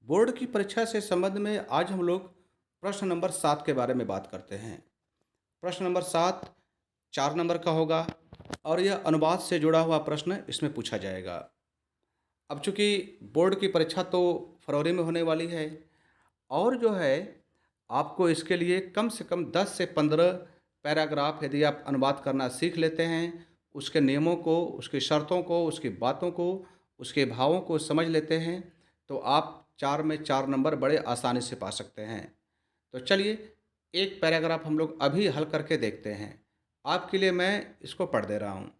Board की परीक्षा से संबंध में आज हम लोग प्रश्न नंबर 7 के बारे में बात करते हैं। प्रश्न नंबर 7 4 नंबर का होगा और यह अनुवाद से जुड़ा हुआ प्रश्न इसमें पूछा जाएगा। अब चूंकि बोर्ड की परीक्षा तो फरवरी में होने वाली है और जो है आपको इसके लिए कम से कम 10 से 15 पैराग्राफ यदि आप अनुवाद करना सीख लेते हैं, उसके नियमों को, उसकी शर्तों को, उसकी बातों को, उसके भावों को समझ लेते हैं, तो आप 4 में 4 नंबर बड़े आसानी से पा सकते हैं। तो चलिए एक पैराग्राफ हम लोग अभी हल करके देखते हैं। आपके लिए मैं इसको पढ़ दे रहा हूँ।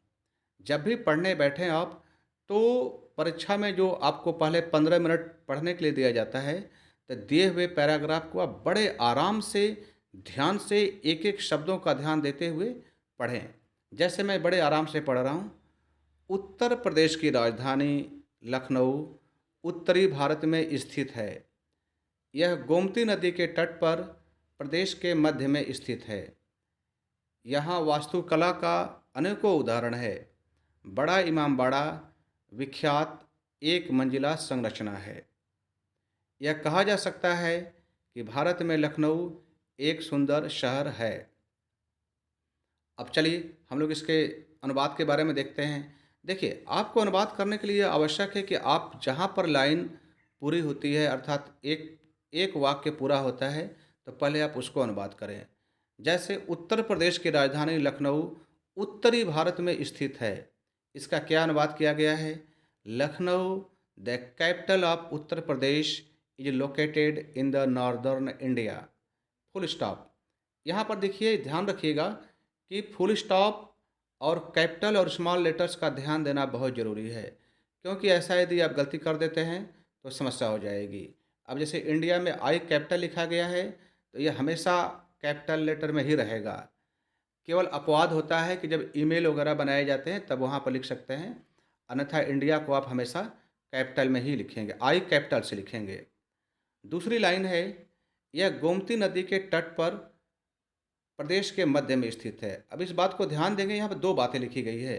जब भी पढ़ने बैठें आप, तो परीक्षा में जो आपको पहले 15 मिनट पढ़ने के लिए दिया जाता है, तो दिए हुए पैराग्राफ को आप बड़े आराम से, ध्यान से एक-एक शब्दों का ध्यान देते हुए पढ़ें। जैसे मैं बड़े आराम से पढ़ रहा हूँ। उत्तर प्रदेश की राजधानी लखनऊ उत्तरी भारत में स्थित है। यह गोमती नदी के तट पर प्रदेश के मध्य में स्थित है। यहाँ वास्तुकला का अनेकों उदाहरण है। बड़ा इमामबाड़ा विख्यात एक मंजिला संरचना है। यह कहा जा सकता है कि भारत में लखनऊ एक सुंदर शहर है। अब चलिए हम लोग इसके अनुवाद के बारे में देखते हैं। देखिए, आपको अनुवाद करने के लिए आवश्यक है कि आप जहाँ पर लाइन पूरी होती है, अर्थात एक एक वाक्य पूरा होता है, तो पहले आप उसको अनुवाद करें। जैसे उत्तर प्रदेश की राजधानी लखनऊ उत्तरी भारत में स्थित है। इसका क्या अनुवाद किया गया है? Lucknow the capital of Uttar Pradesh is located in the northern India. Full stop. यहाँ पर देखिए, ध्यान रखिएगा कि फुल स्टॉप और कैपिटल और स्मॉल लेटर्स का ध्यान देना बहुत ज़रूरी है, क्योंकि ऐसा यदि आप गलती कर देते हैं तो समस्या हो जाएगी। अब जैसे इंडिया में आई कैपिटल लिखा गया है, तो ये हमेशा कैपिटल लेटर में ही रहेगा। केवल अपवाद होता है कि जब ईमेल वगैरह बनाए जाते हैं तब वहाँ पर लिख सकते हैं, अन्यथा इंडिया को आप हमेशा कैपिटल में ही लिखेंगे, आई कैपिटल से लिखेंगे। दूसरी लाइन है, यह गोमती नदी के तट पर प्रदेश के मध्य में स्थित है। अब इस बात को ध्यान देंगे, यहाँ पर दो बातें लिखी गई है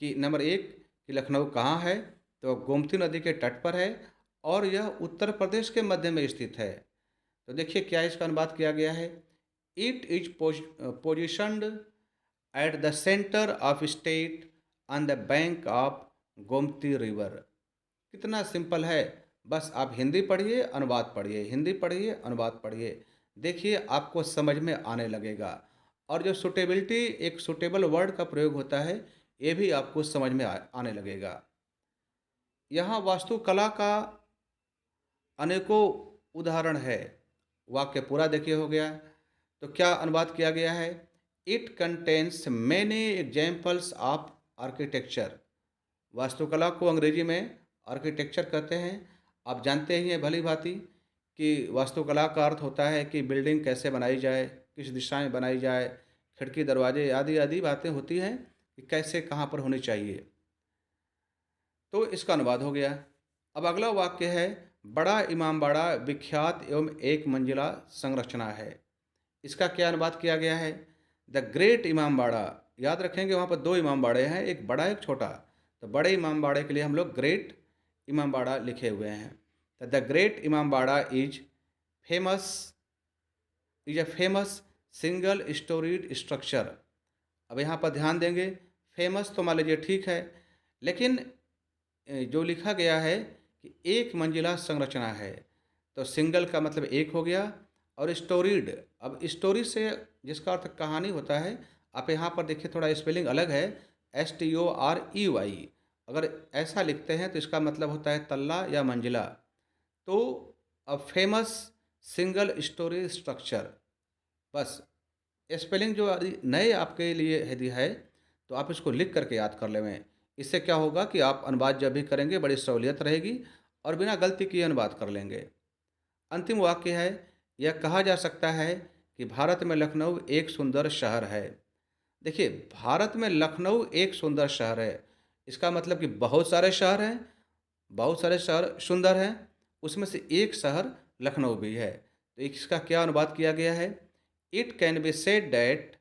कि नंबर एक कि लखनऊ कहाँ है, तो गोमती नदी के तट पर है और यह उत्तर प्रदेश के मध्य में स्थित है। तो देखिए क्या इसका अनुवाद किया गया है। It is positioned at the centre of state on the bank of Gomti river. कितना सिंपल है। बस आप हिंदी पढ़िए, अनुवाद पढ़िए, हिंदी पढ़िए, अनुवाद पढ़िए। देखिए आपको समझ में आने लगेगा। और जो सुटेबिलिटी, एक सुटेबल वर्ड का प्रयोग होता है, ये भी आपको समझ में आने लगेगा। यहाँ वास्तुकला का अनेकों उदाहरण है। वाक्य पूरा देखिए हो गया। तो क्या अनुवाद किया गया है? It contains many examples of architecture. वास्तुकला को अंग्रेजी में आर्किटेक्चर कहते हैं। आप जानते ही हैं भली भांति कि वास्तुकला का अर्थ होता है कि बिल्डिंग कैसे बनाई जाए, किस दिशा में बनाई जाए, खिड़की दरवाजे आदि आदि बातें होती हैं कि कैसे कहाँ पर होनी चाहिए। तो इसका अनुवाद हो गया। अब अगला वाक्य है, बड़ा इमामबाड़ा विख्यात एवं एक मंजिला संरचना है। इसका क्या अनुवाद किया गया है? The great Imambara. याद रखेंगे वहाँ पर दो इमामबाड़े हैं, एक बड़ा एक छोटा। तो बड़े इमामबाड़े के लिए हम लोग ग्रेट इमामबाड़ा लिखे हुए हैं। तो the great Imambara famous is a famous single storeyed structure. अब यहाँ पर ध्यान देंगे, फेमस तो मान लीजिए ठीक है, लेकिन जो लिखा गया है कि एक मंजिला संरचना है, तो सिंगल का मतलब एक हो गया और स्टोरीड, अब स्टोरी से जिसका अर्थ कहानी होता है, आप यहाँ पर देखिए थोड़ा स्पेलिंग अलग है, STOREY। अगर ऐसा लिखते हैं तो इसका मतलब होता है तल्ला या मंजिला। तो अब फेमस सिंगल स्टोरी स्ट्रक्चर, बस स्पेलिंग जो नए आपके लिए यदि है तो आप इसको लिख करके याद कर लें। इससे क्या होगा कि आप अनुवाद जब भी करेंगे बड़ी सहूलियत रहेगी और बिना गलती किए अनुवाद कर लेंगे। अंतिम वाक्य है, यह कहा जा सकता है कि भारत में लखनऊ एक सुंदर शहर है। देखिए, भारत में लखनऊ एक सुंदर शहर है, इसका मतलब कि बहुत सारे शहर हैं, बहुत सारे शहर सुंदर हैं, उसमें से एक शहर लखनऊ भी है। तो इसका क्या अनुवाद किया गया है? It can be said that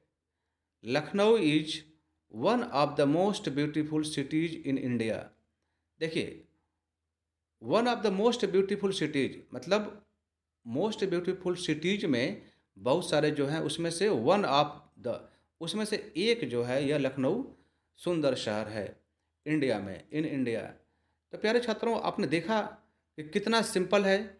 Lucknow is one of the most beautiful cities in India. देखिए, one of the most beautiful cities, मतलब मोस्ट ब्यूटीफुल सिटीज में बहुत सारे जो हैं, उसमें से वन ऑफ द, उसमें से एक जो है यह लखनऊ सुंदर शहर है इंडिया में, इन इंडिया। तो प्यारे छात्रों, आपने देखा कि कितना सिंपल है।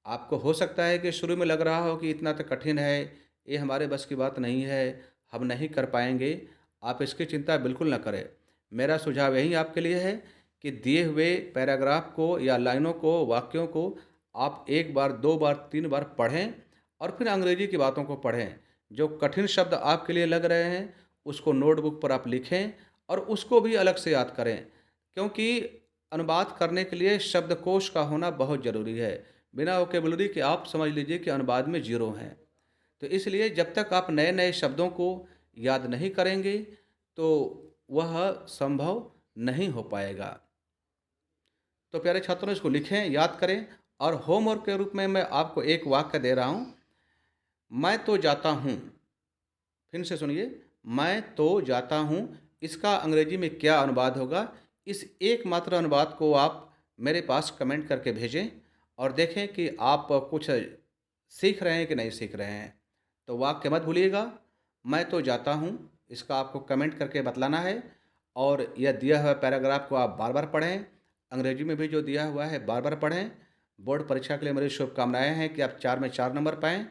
आपको हो सकता है कि शुरू में लग रहा हो कि इतना तो कठिन है, ये हमारे बस की बात नहीं है, हम नहीं कर पाएंगे। आप इसकी चिंता बिल्कुल ना करें। मेरा सुझाव यही आपके लिए है कि दिए हुए पैराग्राफ को या लाइनों को, वाक्यों को आप एक बार, दो बार, तीन बार पढ़ें और फिर अंग्रेजी की बातों को पढ़ें। जो कठिन शब्द आपके लिए लग रहे हैं, उसको नोटबुक पर आप लिखें और उसको भी अलग से याद करें, क्योंकि अनुवाद करने के लिए शब्दकोश का होना बहुत ज़रूरी है। बिना वोकेबलरी के आप समझ लीजिए कि अनुवाद में ज़ीरो हैं। तो इसलिए जब तक आप नए-नए शब्दों को याद नहीं करेंगे, तो वह संभव नहीं हो पाएगा। तो प्यारे छात्रों, इसको लिखें, याद करें और होमवर्क के रूप में मैं आपको एक वाक्य दे रहा हूँ। मैं तो जाता हूँ, फिर से सुनिए, मैं तो जाता हूँ, इसका अंग्रेजी में क्या अनुवाद होगा? इस एकमात्र अनुवाद को आप मेरे पास कमेंट करके भेजें और देखें कि आप कुछ सीख रहे हैं कि नहीं सीख रहे हैं। तो वाक्य मत भूलिएगा, मैं तो जाता हूँ, इसका आपको कमेंट करके बतलाना है और यह दिया हुआ पैराग्राफ को आप बार-बार पढ़ें। अंग्रेजी में भी जो दिया हुआ है बार-बार पढ़ें। बोर्ड परीक्षा के लिए मेरी शुभकामनाएँ हैं कि आप 4 में 4 नंबर पाएँ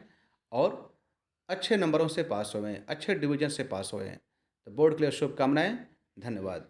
और अच्छे नंबरों से पास हुए, अच्छे डिवीज़न से पास हुए। तो बोर्ड के लिए शुभकामनाएँ। धन्यवाद।